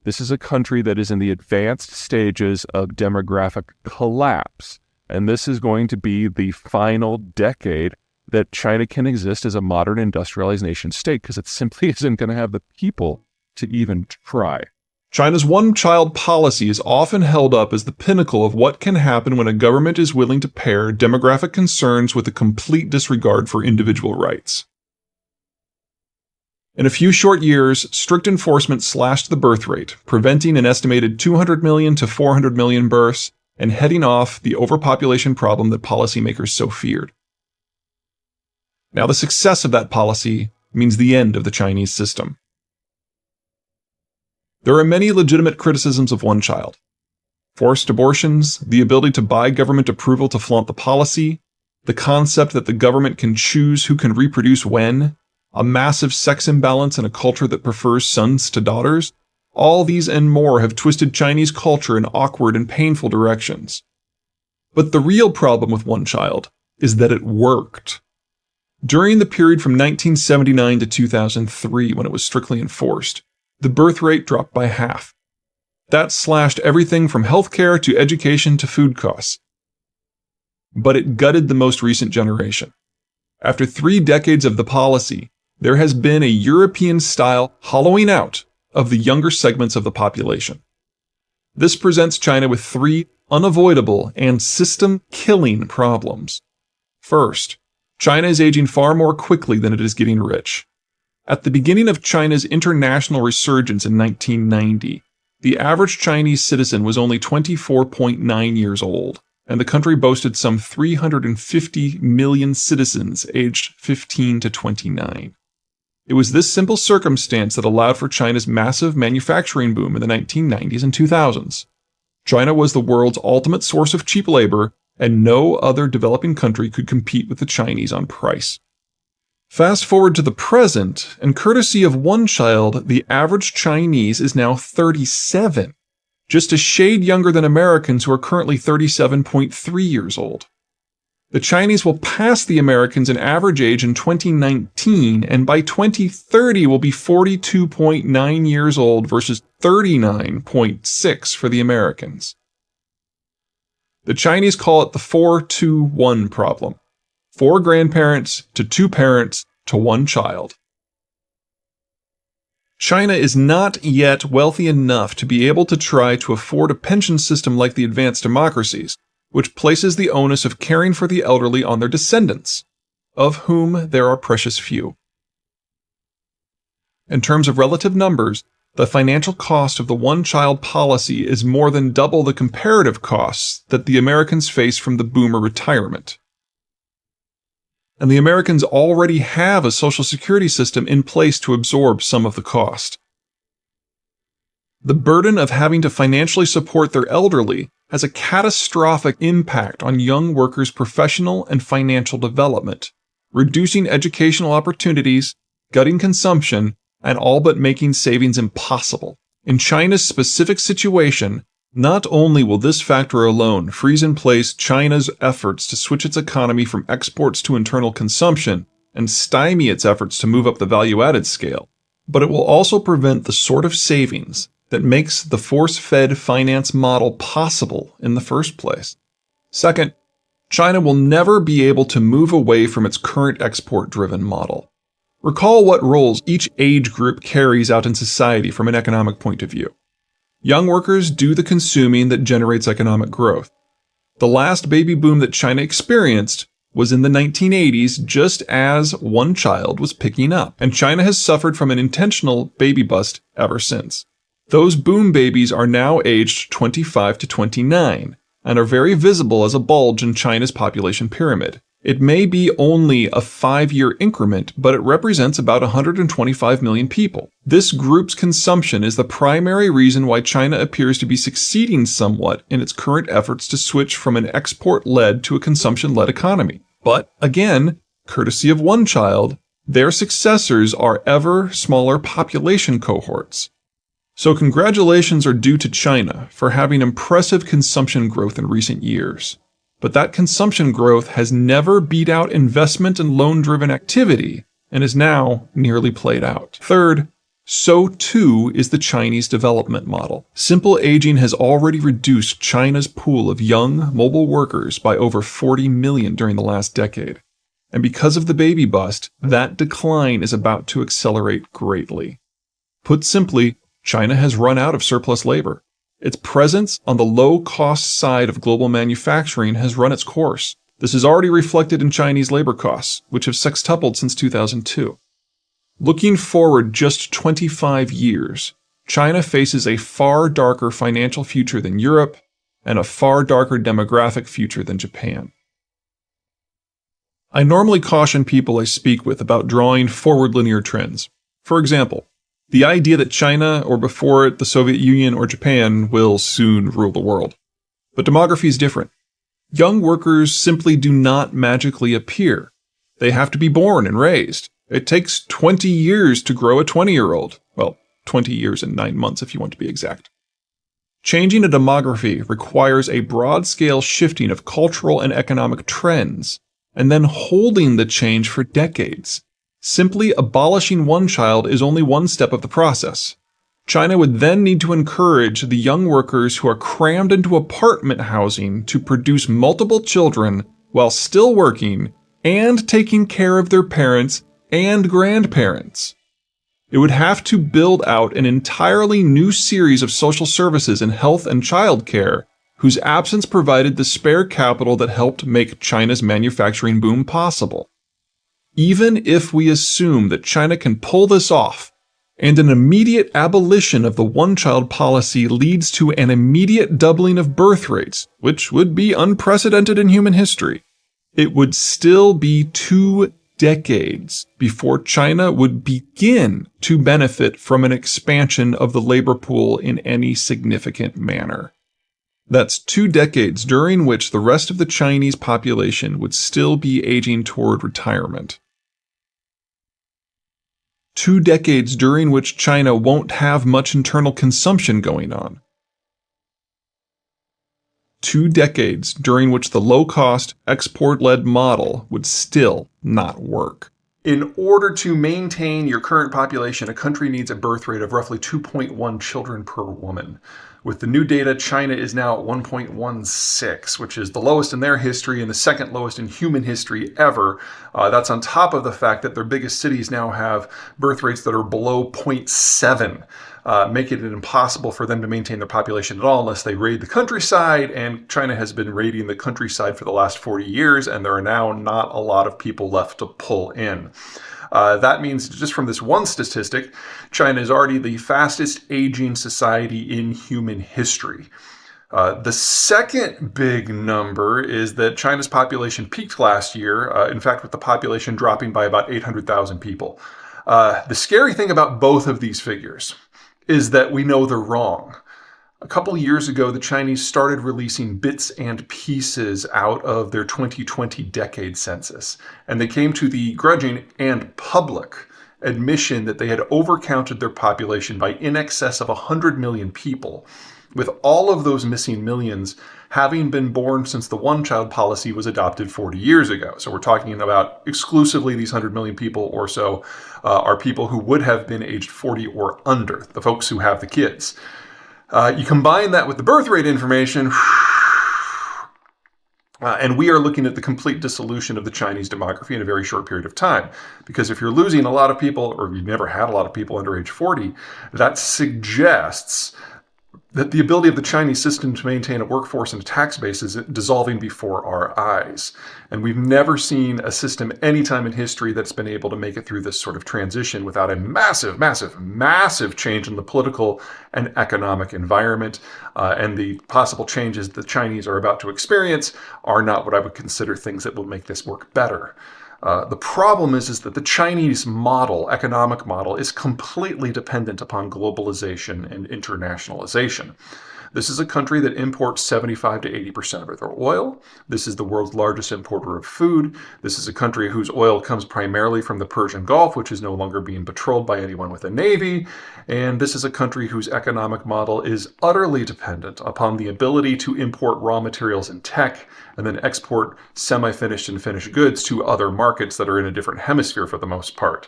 This is a country that is in the advanced stages of demographic collapse. And this is going to be the final decade that China can exist as a modern industrialized nation state, because it simply isn't going to have the people to even try. China's one-child policy is often held up as the pinnacle of what can happen when a government is willing to pair demographic concerns with a complete disregard for individual rights. In a few short years, strict enforcement slashed the birth rate, preventing an estimated 200 million to 400 million births and heading off the overpopulation problem that policymakers so feared. Now, the success of that policy means the end of the Chinese system. There are many legitimate criticisms of one child. Forced abortions, the ability to buy government approval to flaunt the policy, the concept that the government can choose who can reproduce when, a massive sex imbalance in a culture that prefers sons to daughters. All these and more have twisted Chinese culture in awkward and painful directions. But the real problem with one child is that it worked. During the period from 1979 to 2003, when it was strictly enforced, the birth rate dropped by half. That slashed everything from healthcare to education to food costs. But it gutted the most recent generation. After 3 decades of the policy, there has been a European-style hollowing out of the younger segments of the population. This presents China with 3 unavoidable and system-killing problems. First, China is aging far more quickly than it is getting rich. At the beginning of China's international resurgence in 1990, the average Chinese citizen was only 24.9 years old, and the country boasted some 350 million citizens aged 15 to 29. It was this simple circumstance that allowed for China's massive manufacturing boom in the 1990s and 2000s. China was the world's ultimate source of cheap labor, and no other developing country could compete with the Chinese on price. Fast forward to the present, and courtesy of one child, the average Chinese is now 37, just a shade younger than Americans who are currently 37.3 years old. The Chinese will pass the Americans in average age in 2019, and by 2030 will be 42.9 years old versus 39.6 for the Americans. The Chinese call it the 4-2-1 problem. 4 grandparents to 2 parents to 1 child. China is not yet wealthy enough to be able to try to afford a pension system like the advanced democracies, which places the onus of caring for the elderly on their descendants, of whom there are precious few. In terms of relative numbers, the financial cost of the one-child policy is more than double the comparative costs that the Americans face from the boomer retirement. And the Americans already have a social security system in place to absorb some of the cost. The burden of having to financially support their elderly has a catastrophic impact on young workers' professional and financial development, reducing educational opportunities, gutting consumption, and all but making savings impossible. In China's specific situation, not only will this factor alone freeze in place China's efforts to switch its economy from exports to internal consumption and stymie its efforts to move up the value-added scale, but it will also prevent the sort of savings that makes the force-fed finance model possible in the first place. Second, China will never be able to move away from its current export-driven model. Recall what roles each age group carries out in society from an economic point of view. Young workers do the consuming that generates economic growth. The last baby boom that China experienced was in the 1980s, just as one child was picking up, and China has suffered from an intentional baby bust ever since. Those boom babies are now aged 25 to 29 and are very visible as a bulge in China's population pyramid. It may be only a 5-year increment, but it represents about 125 million people. This group's consumption is the primary reason why China appears to be succeeding somewhat in its current efforts to switch from an export-led to a consumption-led economy. But again, courtesy of one child, their successors are ever smaller population cohorts. So congratulations are due to China for having impressive consumption growth in recent years. But that consumption growth has never beat out investment and loan-driven activity and is now nearly played out. Third, So too is the Chinese development model. Simple aging has already reduced China's pool of young, mobile workers by over 40 million during the last decade. And because of the baby bust, that decline is about to accelerate greatly. Put simply, China has run out of surplus labor. Its presence on the low-cost side of global manufacturing has run its course. This is already reflected in Chinese labor costs, which have sextupled since 2002. Looking forward just 25 years, China faces a far darker financial future than Europe and a far darker demographic future than Japan. I normally caution people I speak with about drawing forward linear trends. For example, the idea that China, or before it the Soviet Union or Japan, will soon rule the world. But demography is different. Young workers simply do not magically appear. They have to be born and raised. It takes 20 years to grow a 20-year-old. Well, 20 years and 9 months if you want to be exact. Changing a demography requires a broad-scale shifting of cultural and economic trends, and then holding the change for decades. Simply abolishing one child is only one step of the process. China would then need to encourage the young workers who are crammed into apartment housing to produce multiple children while still working and taking care of their parents and grandparents. It would have to build out an entirely new series of social services in health and childcare, whose absence provided the spare capital that helped make China's manufacturing boom possible. Even if we assume that China can pull this off, and an immediate abolition of the one-child policy leads to an immediate doubling of birth rates, which would be unprecedented in human history, it would still be 2 decades before China would begin to benefit from an expansion of the labor pool in any significant manner. That's 2 decades during which the rest of the Chinese population would still be aging toward retirement. 2 decades during which China won't have much internal consumption going on. 2 decades during which the low-cost, export-led model would still not work. In order to maintain your current population, a country needs a birth rate of roughly 2.1 children per woman. With the new data, China is now at 1.16, which is the lowest in their history and the second lowest in human history ever. That's on top of the fact that their biggest cities now have birth rates that are below 0.7, making it impossible for them to maintain their population at all unless they raid the countryside, and China has been raiding the countryside for the last 40 years, and there are now not a lot of people left to pull in. That means just from this one statistic, China is already the fastest aging society in human history. The second big number is that China's population peaked last year, in fact, with the population dropping by about 800,000 people. The scary thing about both of these figures is that we know they're wrong. A couple years ago, the Chinese started releasing bits and pieces out of their 2020 decade census, and they came to the grudging and public admission that they had overcounted their population by in excess of 100 million people, with all of those missing millions having been born since the one-child policy was adopted 40 years ago. So we're talking about exclusively these 100 million people or so are people who would have been aged 40 or under, the folks who have the kids. You combine that with the birth rate information, and we are looking at the complete dissolution of the Chinese demography in a very short period of time. Because if you're losing a lot of people, or you've never had a lot of people under age 40, that suggests that the ability of the Chinese system to maintain a workforce and a tax base is dissolving before our eyes. And we've never seen a system anytime in history that's been able to make it through this sort of transition without a massive, massive, massive change in the political and economic environment. And the possible changes the Chinese are about to experience are not what I would consider things that will make this work better. The problem is that the Chinese model, economic model, is completely dependent upon globalization and internationalization. This is a country that imports 75 to 80% of their oil. This is the world's largest importer of food. This is a country whose oil comes primarily from the Persian Gulf, which is no longer being patrolled by anyone with a navy. And this is a country whose economic model is utterly dependent upon the ability to import raw materials and tech and then export semi-finished and finished goods to other markets that are in a different hemisphere for the most part.